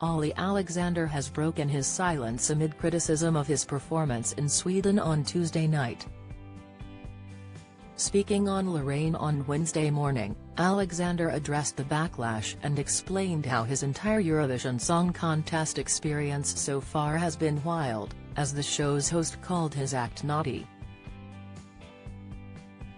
Olly Alexander has broken his silence amid criticism of his performance in Sweden on Tuesday night. Speaking on Lorraine on Wednesday morning, Alexander addressed the backlash and explained how his entire Eurovision Song Contest experience so far has been wild, as the show's host called his act naughty.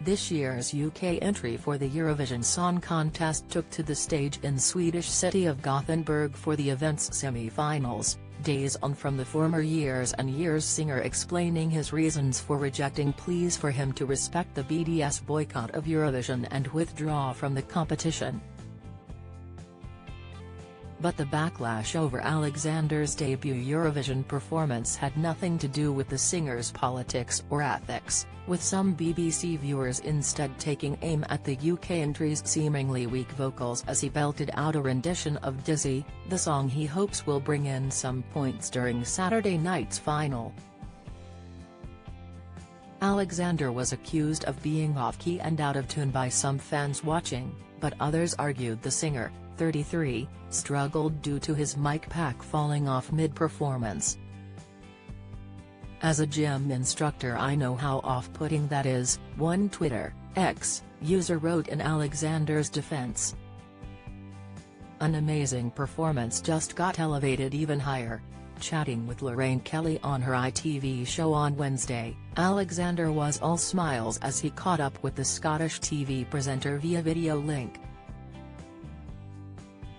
This year's UK entry for the Eurovision Song Contest took to the stage in Swedish city of Gothenburg for the event's semi-finals, days on from the former Years and Years singer explaining his reasons for rejecting pleas for him to respect the BDS boycott of Eurovision and withdraw from the competition. But the backlash over Alexander's debut Eurovision performance had nothing to do with the singer's politics or ethics, with some BBC viewers instead taking aim at the UK entry's seemingly weak vocals as he belted out a rendition of Dizzy, the song he hopes will bring in some points during Saturday night's final. Alexander was accused of being off-key and out of tune by some fans watching, but others argued the singer, 33, struggled due to his mic pack falling off mid-performance. "As a gym instructor I know how off-putting that is," one Twitter, X, user wrote in Alexander's defense. "An amazing performance just got elevated even higher." Chatting with Lorraine Kelly on her ITV show on Wednesday, Alexander was all smiles as he caught up with the Scottish TV presenter via video link.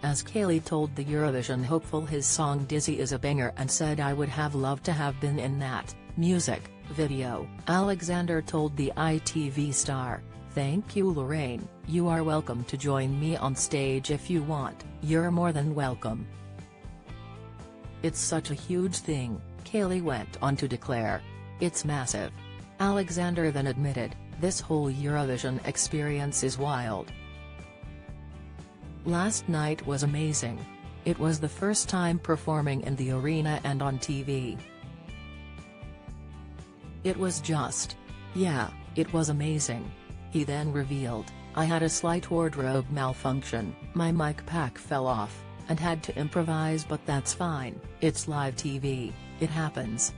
As Kelly told the Eurovision hopeful his song Dizzy is a banger and said "I would have loved to have been in that music video," Alexander told the ITV star, "Thank you Lorraine, you are welcome to join me on stage if you want, you're more than welcome. It's such a huge thing," Kelly went on to declare. "It's massive." Alexander then admitted, "This whole Eurovision experience is wild. Last night was amazing. It was the first time performing in the arena and on TV. It was just, yeah, it was amazing." He then revealed, "I had a slight wardrobe malfunction, my mic pack fell off, and had to improvise but that's fine, it's live TV, it happens."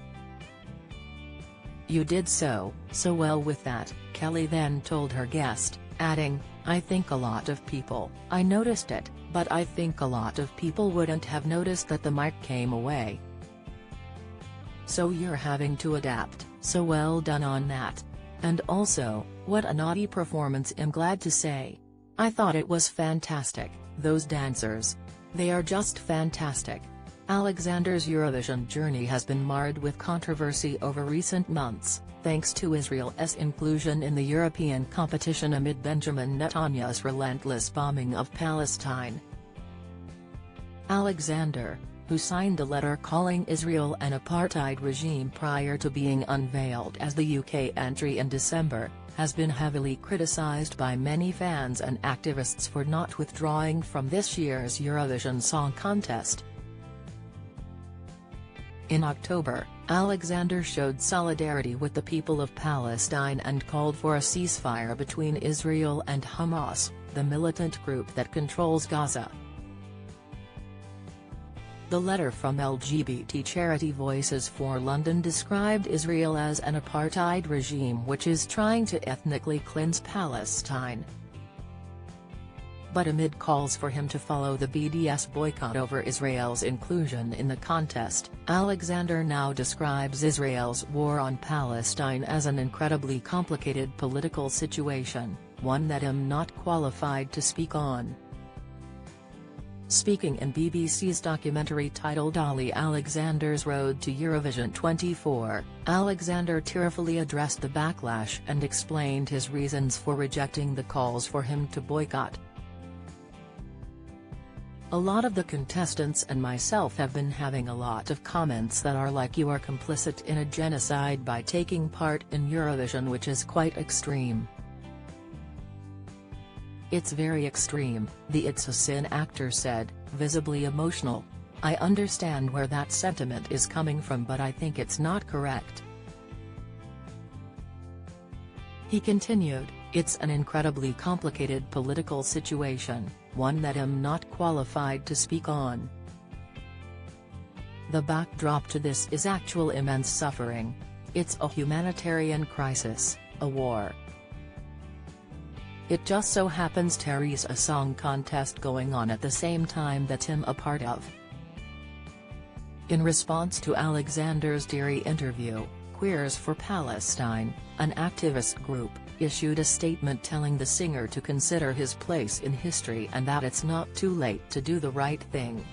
"You did so well with that," Kelly then told her guest, adding, "I think a lot of people, I noticed it, but I think a lot of people wouldn't have noticed that the mic came away. So you're having to adapt, so well done on that. And also, what a naughty performance, I'm glad to say. I thought it was fantastic, those dancers. They are just fantastic." Alexander's Eurovision journey has been marred with controversy over recent months, thanks to Israel's inclusion in the European competition amid Benjamin Netanyahu's relentless bombing of Palestine. Alexander, who signed a letter calling Israel an apartheid regime prior to being unveiled as the UK entry in December, has been heavily criticized by many fans and activists for not withdrawing from this year's Eurovision Song Contest. In October, Alexander showed solidarity with the people of Palestine and called for a ceasefire between Israel and Hamas, the militant group that controls Gaza. The letter from LGBT charity Voices for London described Israel as an apartheid regime which is trying to ethnically cleanse Palestine. But amid calls for him to follow the BDS boycott over Israel's inclusion in the contest, Alexander now describes Israel's war on Palestine as an incredibly complicated political situation, one that I'm not qualified to speak on. Speaking in BBC's documentary titled Olly Alexander's Road to Eurovision 24, Alexander tearfully addressed the backlash and explained his reasons for rejecting the calls for him to boycott. "A lot of the contestants and myself have been having a lot of comments that are like you are complicit in a genocide by taking part in Eurovision, which is quite extreme. It's very extreme," the It's a Sin actor said, visibly emotional. "I understand where that sentiment is coming from, but I think it's not correct." He continued, "It's an incredibly complicated political situation, one that I'm not qualified to speak on." The backdrop to this is actual immense suffering. It's a humanitarian crisis, a war. It just so happens Terry's a song contest going on at the same time that I'm a part of. In response to Alexander's Dairy interview, Queers for Palestine, an activist group, issued a statement telling the singer to consider his place in history and that it's not too late to do the right thing.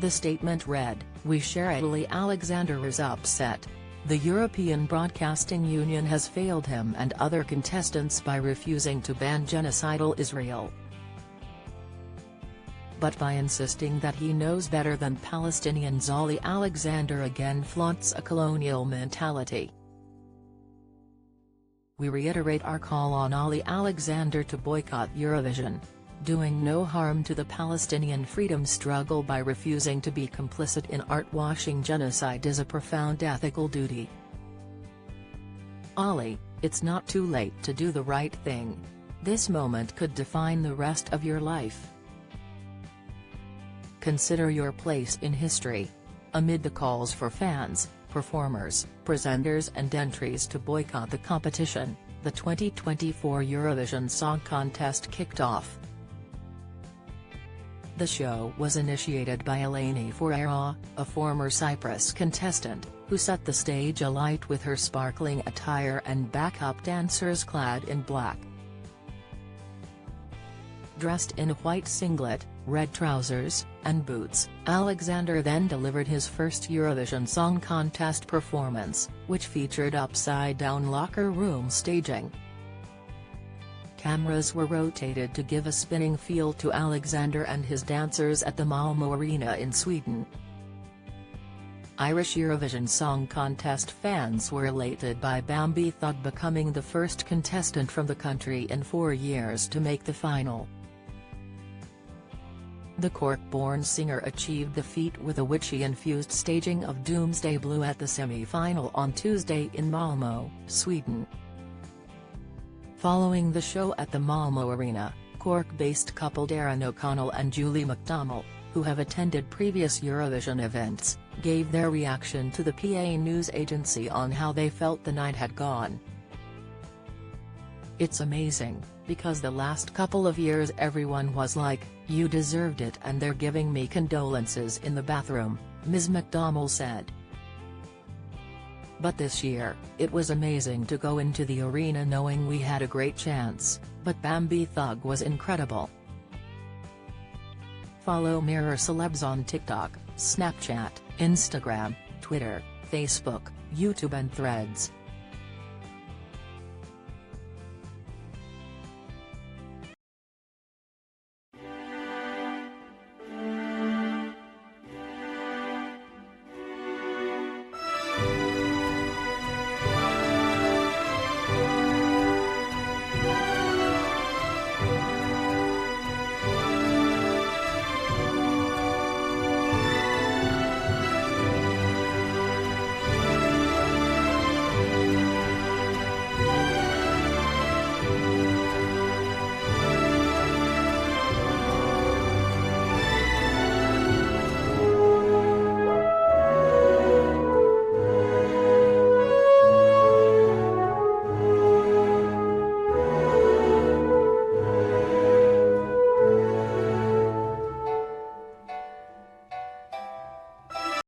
The statement read, "We share Olly Alexander is upset. The European Broadcasting Union has failed him and other contestants by refusing to ban genocidal Israel. But by insisting that he knows better than Palestinians, Olly Alexander again flaunts a colonial mentality. We reiterate our call on Olly Alexander to boycott Eurovision, doing no harm to the Palestinian freedom struggle by refusing to be complicit in art-washing genocide is a profound ethical duty. Olly, it's not too late to do the right thing. This moment could define the rest of your life. Consider your place in history." Amid the calls for fans, performers, presenters and entries to boycott the competition, the 2024 Eurovision Song Contest kicked off. The show was initiated by Eleni Ferreira, a former Cyprus contestant, who set the stage alight with her sparkling attire and backup dancers clad in black. Dressed in a white singlet, red trousers, and boots, Alexander then delivered his first Eurovision Song Contest performance, which featured upside-down locker room staging. Cameras were rotated to give a spinning feel to Alexander and his dancers at the Malmö Arena in Sweden. Irish Eurovision Song Contest fans were elated by Bambi Thug becoming the first contestant from the country in 4 years to make the final. The Cork-born singer achieved the feat with a witchy-infused staging of Doomsday Blue at the semi-final on Tuesday in Malmö, Sweden. Following the show at the Malmö Arena, Cork-based couple Darren O'Connell and Julie McDonnell, who have attended previous Eurovision events, gave their reaction to the PA news agency on how they felt the night had gone. "It's amazing, because the last couple of years everyone was like, 'You deserved it,' and they're giving me condolences in the bathroom," Ms. McDonnell said. "But this year, it was amazing to go into the arena knowing we had a great chance, but Bambi Thug was incredible." Follow Mirror Celebs on TikTok, Snapchat, Instagram, Twitter, Facebook, YouTube and Threads.